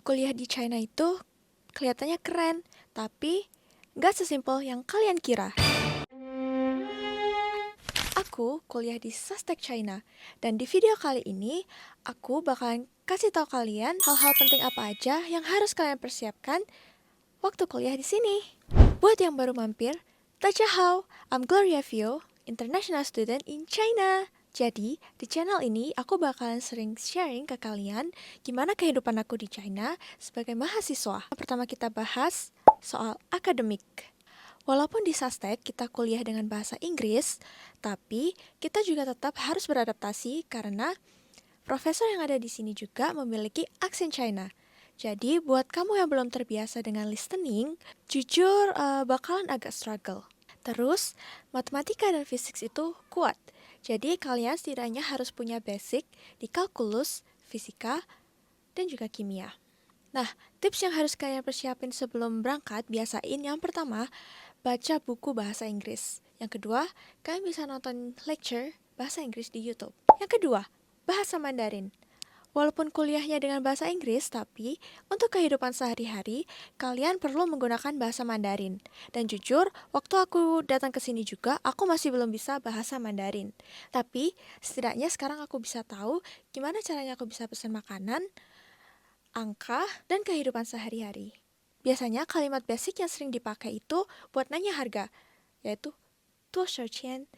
Kuliah di China itu kelihatannya keren, tapi nggak sesimpel yang kalian kira. Aku kuliah di Sustek China, dan di video kali ini aku bakalan kasih tahu kalian hal-hal penting apa aja yang harus kalian persiapkan waktu kuliah di sini. Buat yang baru mampir, Tajahau, I'm Gloria Vio, international student in China. Jadi, di channel ini aku bakalan sering sharing ke kalian gimana kehidupan aku di China sebagai mahasiswa. Pertama kita bahas soal akademik. Walaupun di Sustek kita kuliah dengan bahasa Inggris, tapi kita juga tetap harus beradaptasi karena profesor yang ada di sini juga memiliki aksen China. Jadi buat kamu yang belum terbiasa dengan listening, jujur bakalan agak struggle. Terus, matematika dan fisik itu kuat. Jadi kalian setidaknya harus punya basic di kalkulus, fisika, dan juga kimia. Nah, tips yang harus kalian persiapin sebelum berangkat, biasain yang pertama, baca buku bahasa Inggris. Yang kedua, kalian bisa nonton lecture bahasa Inggris di YouTube. Yang kedua, bahasa Mandarin. Walaupun kuliahnya dengan bahasa Inggris, tapi untuk kehidupan sehari-hari, kalian perlu menggunakan bahasa Mandarin. Dan jujur, waktu aku datang ke sini juga, aku masih belum bisa bahasa Mandarin. Tapi, setidaknya sekarang aku bisa tahu gimana caranya aku bisa pesan makanan, angka, dan kehidupan sehari-hari. Biasanya kalimat basic yang sering dipakai itu buat nanya harga, yaitu 多少钱.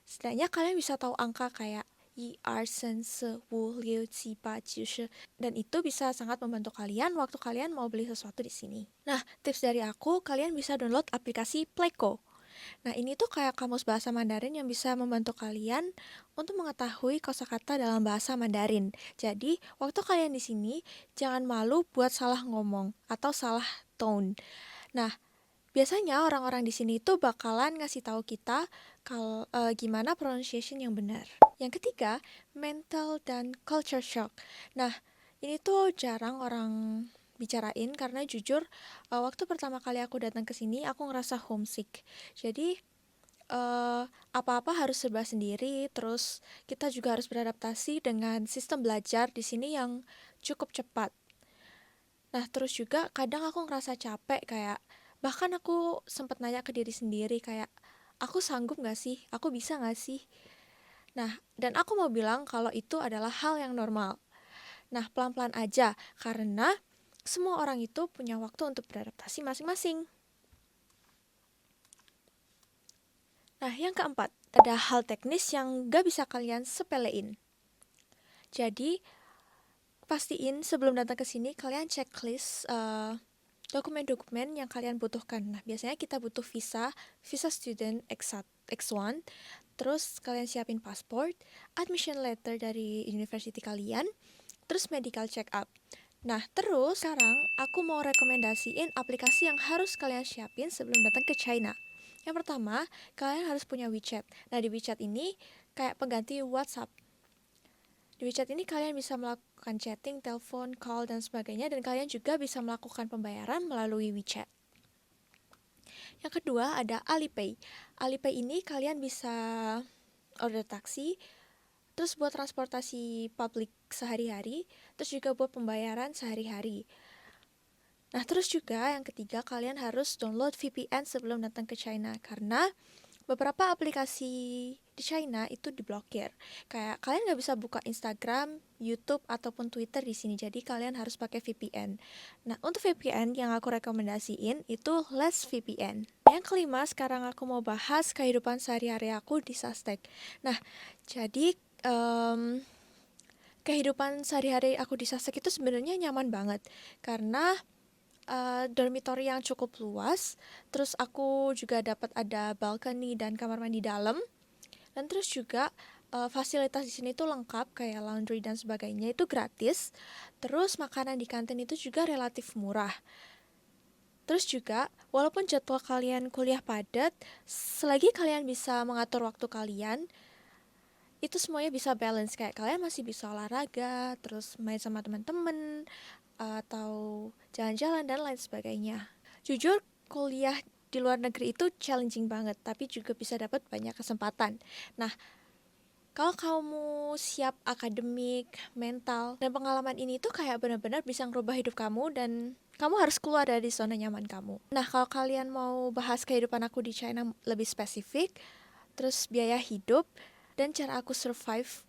Setidaknya kalian bisa tahu angka kayak 1, 2, 3, 4, 5, 6, 7, 8, 9, dan itu bisa sangat membantu kalian waktu kalian mau beli sesuatu di sini. Nah, tips dari aku, kalian bisa download aplikasi Playko. Nah, ini tuh kayak kamus bahasa Mandarin yang bisa membantu kalian untuk mengetahui kosakata dalam bahasa Mandarin. Jadi, waktu kalian di sini, jangan malu buat salah ngomong atau salah tone. Nah, biasanya orang-orang di sini tuh bakalan ngasih tahu kita gimana pronunciation yang benar. Yang ketiga, mental dan culture shock. Nah, ini tuh jarang orang bicarain karena jujur waktu pertama kali aku datang ke sini aku ngerasa homesick. Jadi apa-apa harus serba sendiri, terus kita juga harus beradaptasi dengan sistem belajar di sini yang cukup cepat. Nah, terus juga kadang aku ngerasa capek kayak bahkan aku sempat nanya ke diri sendiri kayak aku sanggup gak sih? Aku bisa gak sih? Nah, dan aku mau bilang kalau itu adalah hal yang normal. Nah, pelan-pelan aja karena semua orang itu punya waktu untuk beradaptasi masing-masing. Nah, yang keempat, ada hal teknis yang gak bisa kalian sepelein. Jadi, pastiin sebelum datang ke sini kalian checklist dokumen-dokumen yang kalian butuhkan. Nah, biasanya kita butuh visa student X1, terus kalian siapin pasport, admission letter dari university kalian, terus medical check up. Nah, terus sekarang aku mau rekomendasiin aplikasi yang harus kalian siapin sebelum datang ke China. Yang pertama, kalian harus punya WeChat. Nah, di WeChat ini kayak pengganti WhatsApp. Di WeChat ini kalian bisa melakukan chatting, telepon, call, dan sebagainya, dan kalian juga bisa melakukan pembayaran melalui WeChat. Yang kedua ada Alipay. Alipay ini kalian bisa order taksi, terus buat transportasi publik sehari-hari, terus juga buat pembayaran sehari-hari. Nah, terus juga yang ketiga kalian harus download VPN sebelum datang ke China karena beberapa aplikasi di China itu diblokir. Kayak kalian nggak bisa buka Instagram, YouTube, ataupun Twitter di sini. Jadi kalian harus pakai VPN. Nah, untuk VPN yang aku rekomendasiin itu Less VPN. Yang kelima, sekarang aku mau bahas kehidupan sehari-hari aku di Sustek. Nah, jadi kehidupan sehari-hari aku di Sustek itu sebenarnya nyaman banget karena dormitory yang cukup luas, terus aku juga dapat ada balcony dan kamar mandi dalam, dan terus juga fasilitas di sini tuh lengkap kayak laundry dan sebagainya itu gratis, terus makanan di kantin itu juga relatif murah. Terus juga walaupun jadwal kalian kuliah padat, selagi kalian bisa mengatur waktu kalian, itu semuanya bisa balance, kayak kalian masih bisa olahraga, terus main sama teman-teman, atau jalan-jalan dan lain sebagainya. Jujur, kuliah di luar negeri itu challenging banget, tapi juga bisa dapat banyak kesempatan. Nah, Kalau kamu siap akademik, mental, dan pengalaman ini tuh kayak benar-benar bisa ngerubah hidup kamu dan kamu harus keluar dari zona nyaman kamu. Nah, kalau kalian mau bahas kehidupan aku di China lebih spesifik, terus biaya hidup, dan cara aku survive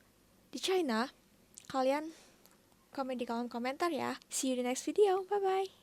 di China, kalian komen di kolom komentar ya. See you di next video. Bye-bye.